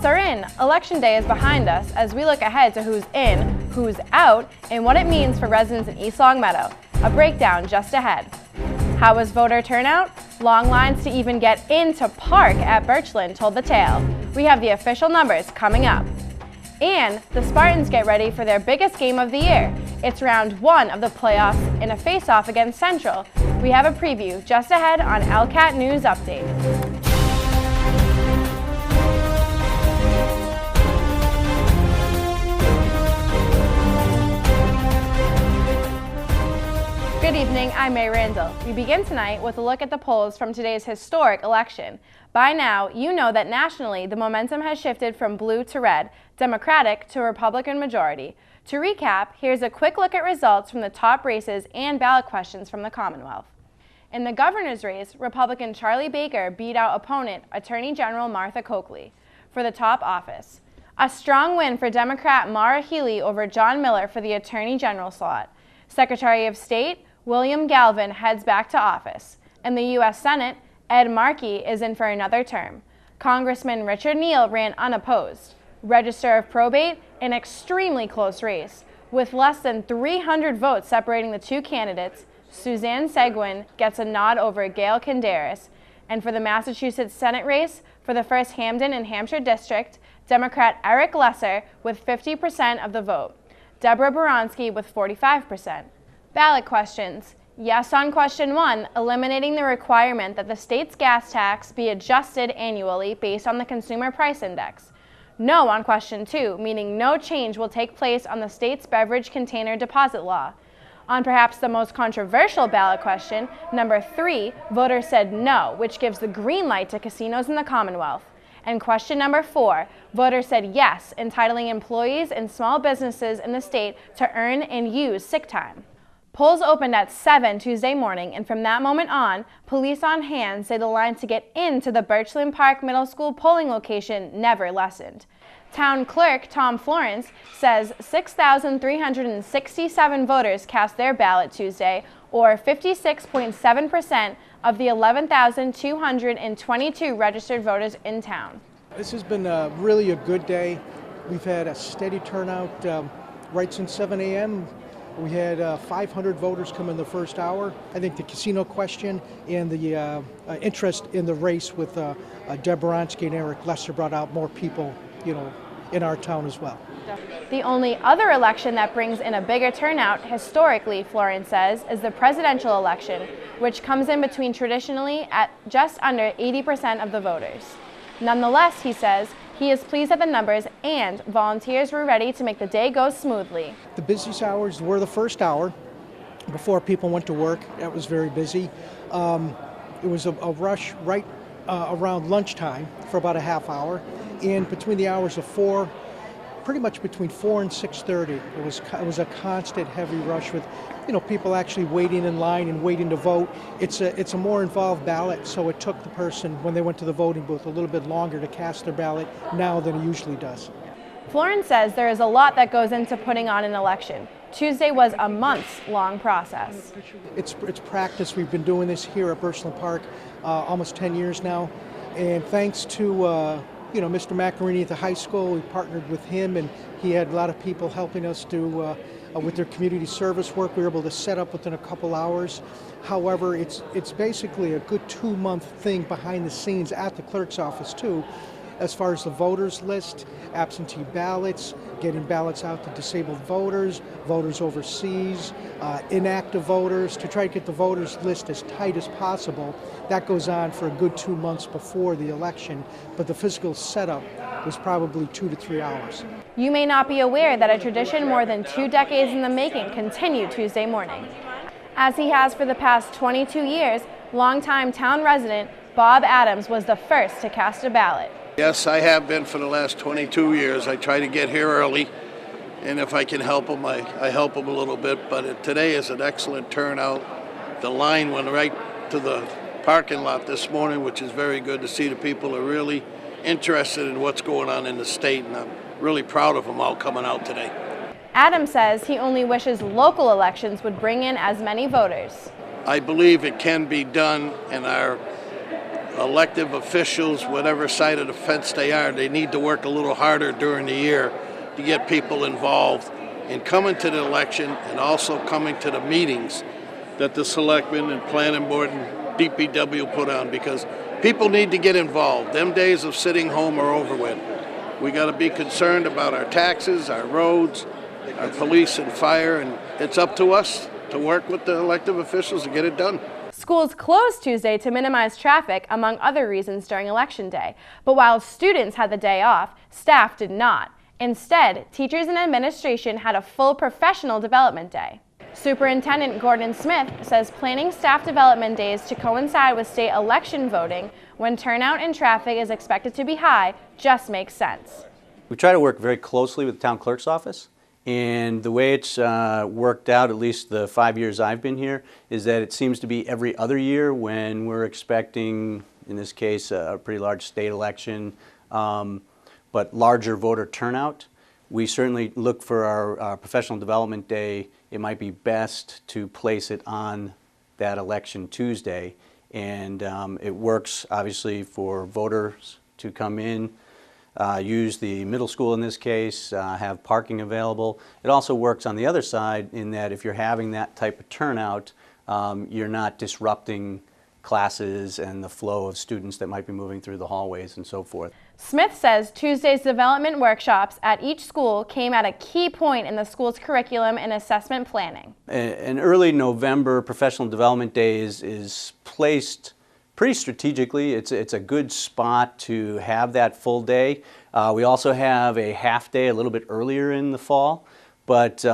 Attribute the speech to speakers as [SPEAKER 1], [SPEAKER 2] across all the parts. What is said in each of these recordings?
[SPEAKER 1] votes are in. Election day is behind us as we look ahead to who's in, who's out, and what it means for residents in East Longmeadow. A breakdown just ahead. How was voter turnout? Long lines to even get into park at Birchland told the tale. We have the official numbers coming up. And the Spartans get ready for their biggest game of the year. It's round 1 of the playoffs in a face-off against Central. We have a preview just ahead on ELCAT News Update. Good evening, I'm May Randall. We begin tonight with a look at the polls from today's historic election. By now, you know that nationally, the momentum has shifted from blue to red, Democratic to Republican majority. To recap, here's a quick look at results from the top races and ballot questions from the Commonwealth. In the governor's race, Republican Charlie Baker beat out opponent Attorney General Martha Coakley for the top office. A strong win for Democrat Maura Healey over John Miller for the Attorney General slot. Secretary of State William Galvin heads back to office. In the U.S. Senate, Ed Markey is in for another term. Congressman Richard Neal ran unopposed. Register of Probate, an extremely close race. With less than 300 votes separating the two candidates, Suzanne Seguin gets a nod over Gail Kinderis. And for the Massachusetts Senate race, for the 1st Hampden and Hampshire district, Democrat Eric Lesser with 50% of the vote. Deborah Baronski with 45%. Ballot questions. Yes on question 1, eliminating the requirement that the state's gas tax be adjusted annually based on the Consumer Price Index. No on question 2, meaning no change will take place on the state's beverage container deposit law. On perhaps the most controversial ballot question, number 3, voters said no, which gives the green light to casinos in the Commonwealth. And question number 4, voters said yes, entitling employees and small businesses in the state to earn and use sick time. Polls opened at 7 Tuesday morning, and from that moment on, police on hand say the line to get into the Birchland Park Middle School polling location never lessened. Town Clerk Tom Florence says 6,367 voters cast their ballot Tuesday, or 56.7% of the 11,222 registered voters in town.
[SPEAKER 2] This has been really a good day. We've had a steady turnout right since 7 a.m. We had 500 voters come in the first hour. I think the casino question and the interest in the race with Deb Baronski and Eric Lesser brought out more people, in our town as well.
[SPEAKER 1] The only other election that brings in a bigger turnout, historically, Florence says, is the presidential election, which comes in between traditionally at just under 80% of the voters. Nonetheless, he says, he is pleased at the numbers and volunteers were ready to make the day go smoothly.
[SPEAKER 2] The busiest hours were the first hour before people went to work. That was very busy. It was a rush right around lunchtime for about a half hour. And between the hours of 4, pretty much between 4 and 6:30, it was a constant heavy rush with people actually waiting in line and waiting to vote. It's a more involved ballot, so it took the person, when they went to the voting booth, a little bit longer to cast their ballot now than it usually does.
[SPEAKER 1] Florence says there is a lot that goes into putting on an election. Tuesday was a months-long process.
[SPEAKER 2] It's practice. We've been doing this here at Birchland Park almost 10 years now, and thanks to Mr. Macarini at the high school, we partnered with him, and he had a lot of people helping us do with their community service work. We were able to set up within a couple hours. However, it's basically a good 2-month thing behind the scenes at the clerk's office too, as far as the voters list, absentee ballots, getting ballots out to disabled voters, voters overseas, inactive voters, to try to get the voters list as tight as possible. That goes on for a good 2 months before the election, but the physical setup was probably 2 to 3 hours.
[SPEAKER 1] You may not be aware that a tradition more than 2 decades in the making continued Tuesday morning. As he has for the past 22 years, longtime town resident Bob Adams was the first to cast a ballot.
[SPEAKER 3] Yes, I have been for the last 22 years. I try to get here early, and if I can help them, I help them a little bit. But today is an excellent turnout. The line went right to the parking lot this morning, which is very good to see. The people are really interested in what's going on in the state, and I'm really proud of them all coming out today.
[SPEAKER 1] Adams says he only wishes local elections would bring in as many voters.
[SPEAKER 3] I believe it can be done, and our elective officials, whatever side of the fence they are, they need to work a little harder during the year to get people involved in coming to the election and also coming to the meetings that the selectmen and planning board and DPW put on, because people need to get involved. Them days of sitting home are over with. We got to be concerned about our taxes, our roads, our police and fire, and it's up to us to work with the elected officials to get it done.
[SPEAKER 1] Schools closed Tuesday to minimize traffic, among other reasons, during Election Day. But while students had the day off, staff did not. Instead, teachers and administration had a full professional development day. Superintendent Gordon Smith says planning staff development days to coincide with state election voting, when turnout and traffic is expected to be high, just makes sense.
[SPEAKER 4] We try to work very closely with the town clerk's office. And the way it's worked out, at least the 5 years I've been here, is that it seems to be every other year when we're expecting, in this case, a pretty large state election, but larger voter turnout. We certainly look for our professional development day. It might be best to place it on that election Tuesday. And it works, obviously, for voters to come in, use the middle school in this case, have parking available. It also works on the other side in that if you're having that type of turnout, you're not disrupting classes and the flow of students that might be moving through the hallways and so forth.
[SPEAKER 1] Smith says Tuesday's development workshops at each school came at a key point in the school's curriculum and assessment planning.
[SPEAKER 4] An early November professional development day is placed pretty strategically. It's a good spot to have that full day. We also have a half day a little bit earlier in the fall, but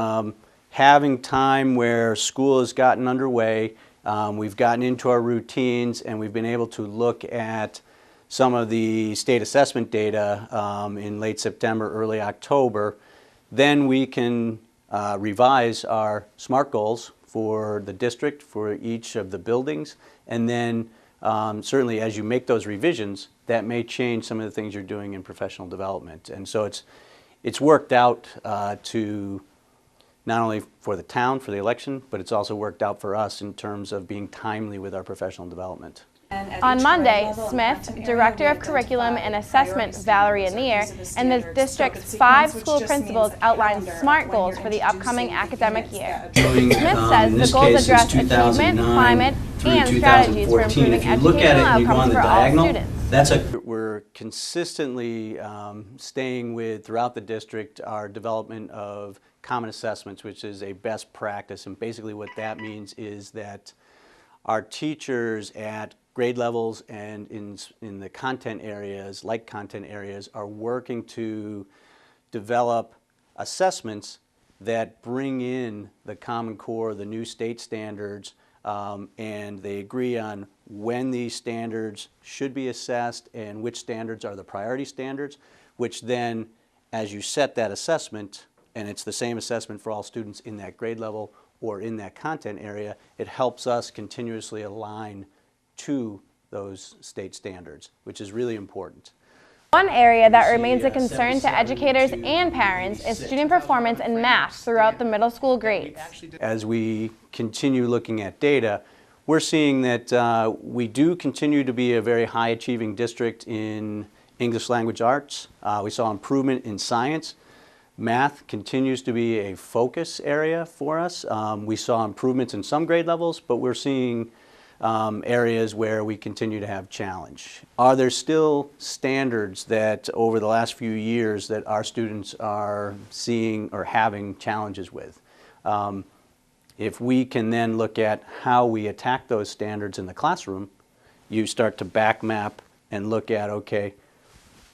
[SPEAKER 4] having time where school has gotten underway, we've gotten into our routines, and we've been able to look at some of the state assessment data in late September, early October. Then we can revise our SMART goals for the district, for each of the buildings, and then certainly as you make those revisions, that may change some of the things you're doing in professional development. And so it's worked out to not only for the town, for the election, but it's also worked out for us in terms of being timely with our professional development.
[SPEAKER 1] On Monday, Smith, Director of Curriculum and Assessment Valerie Anir, and the district's 5 school principals outlined SMART goals for the upcoming academic year. Smith says the goals address achievement, climate, and strategies for improving educational outcomes for all students.
[SPEAKER 4] We're consistently staying with, throughout the district, our development of common assessments, which is a best practice. And basically what that means is that our teachers at grade levels and in the content areas, like content areas, are working to develop assessments that bring in the Common Core, the new state standards, and they agree on when these standards should be assessed and which standards are the priority standards, which then, as you set that assessment, and it's the same assessment for all students in that grade level or in that content area, it helps us continuously align to those state standards, which is really important.
[SPEAKER 1] One area that remains a concern to educators and parents is student performance in math throughout the middle school grades.
[SPEAKER 4] As we continue looking at data, we're seeing that we do continue to be a very high achieving district in English language arts. We saw improvement in science. Math continues to be a focus area for us. We saw improvements in some grade levels, but we're seeing areas where we continue to have challenge. Are there still standards that over the last few years that our students are seeing or having challenges with? If we can then look at how we attack those standards in the classroom, you start to back map and look at, okay,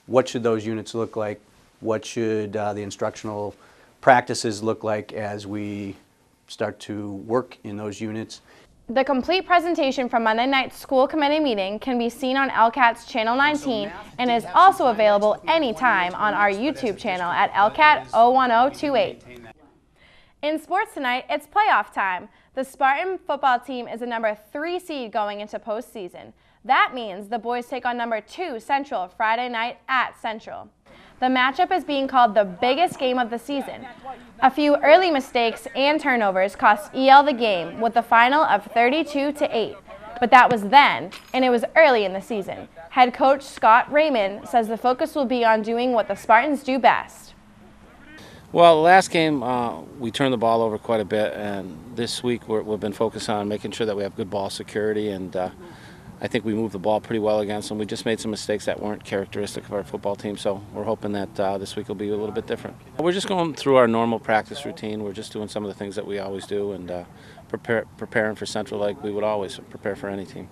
[SPEAKER 4] what should those units look like? What should the instructional practices look like as we start to work in those units?
[SPEAKER 1] The complete presentation from Monday night's school committee meeting can be seen on ELCAT's Channel 19 and is also available anytime on our YouTube channel at ELCAT 01028. In sports tonight, it's playoff time. The Spartan football team is a number 3 seed going into postseason. That means the boys take on number 2 Central Friday night at Central. The matchup is being called the biggest game of the season. A few early mistakes and turnovers cost EL the game with a final of 32-8. But that was then, and it was early in the season. Head coach Scott Raymond says the focus will be on doing what the Spartans do best.
[SPEAKER 5] Well, the last game we turned the ball over quite a bit, and this week we've been focused on making sure that we have good ball security, and I think we moved the ball pretty well against them. We just made some mistakes that weren't characteristic of our football team, so we're hoping that this week will be a little bit different. We're just going through our normal practice routine. We're just doing some of the things that we always do, and preparing for Central like we would always prepare for any team.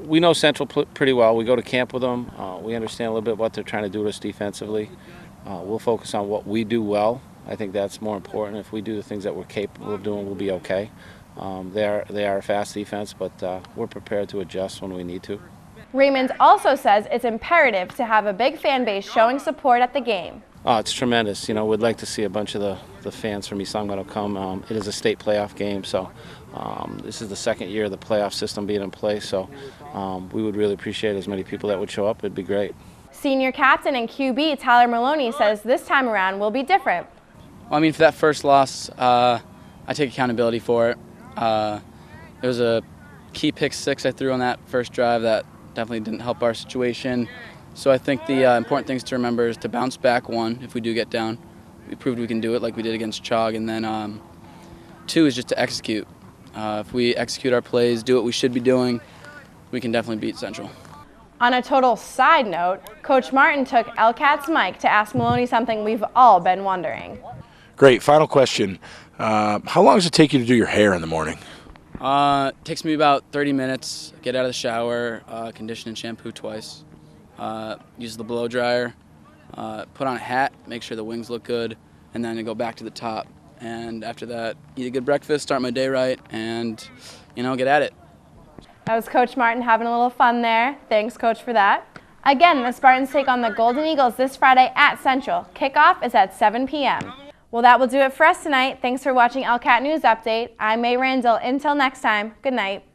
[SPEAKER 5] We know Central pretty well. We go to camp with them. We understand a little bit what they're trying to do to us defensively. We'll focus on what we do well. I think that's more important. If we do the things that we're capable of doing, we'll be okay. They are a fast defense, but we're prepared to adjust when we need to.
[SPEAKER 1] Raymond also says it's imperative to have a big fan base showing support at the game.
[SPEAKER 5] Oh, it's tremendous. You know, we'd like to see a bunch of the fans from East Long Meadow come. It is a state playoff game, so this is the second year of the playoff system being in place, so we would really appreciate as many people that would show up. It'd be great. Senior
[SPEAKER 1] captain and QB Tyler Maloney says this time around will be different.
[SPEAKER 6] Well, I mean, for that first loss, I take accountability for it. There was a key pick six I threw on that first drive that definitely didn't help our situation. So I think the important things to remember is to bounce back, one, if we do get down. We proved we can do it like we did against Chog. And then two is just to execute. If we execute our plays, do what we should be doing, we can definitely beat Central.
[SPEAKER 1] On a total side note, Coach Martin took ELCAT's mic to ask Maloney something we've all been wondering.
[SPEAKER 7] Great. Final question. How long does it take you to do your hair in the morning?
[SPEAKER 6] It takes me about 30 minutes. Get out of the shower, condition and shampoo twice. Use the blow dryer, put on a hat, make sure the wings look good, and then I go back to the top. And after that, eat a good breakfast, start my day right, and, get at it.
[SPEAKER 1] That was Coach Martin having a little fun there. Thanks, Coach, for that. Again, the Spartans take on the Golden Eagles this Friday at Central. Kickoff is at 7 p.m. Well, that will do it for us tonight. Thanks for watching ELCAT News Update. I'm May Randall. Until next time, good night.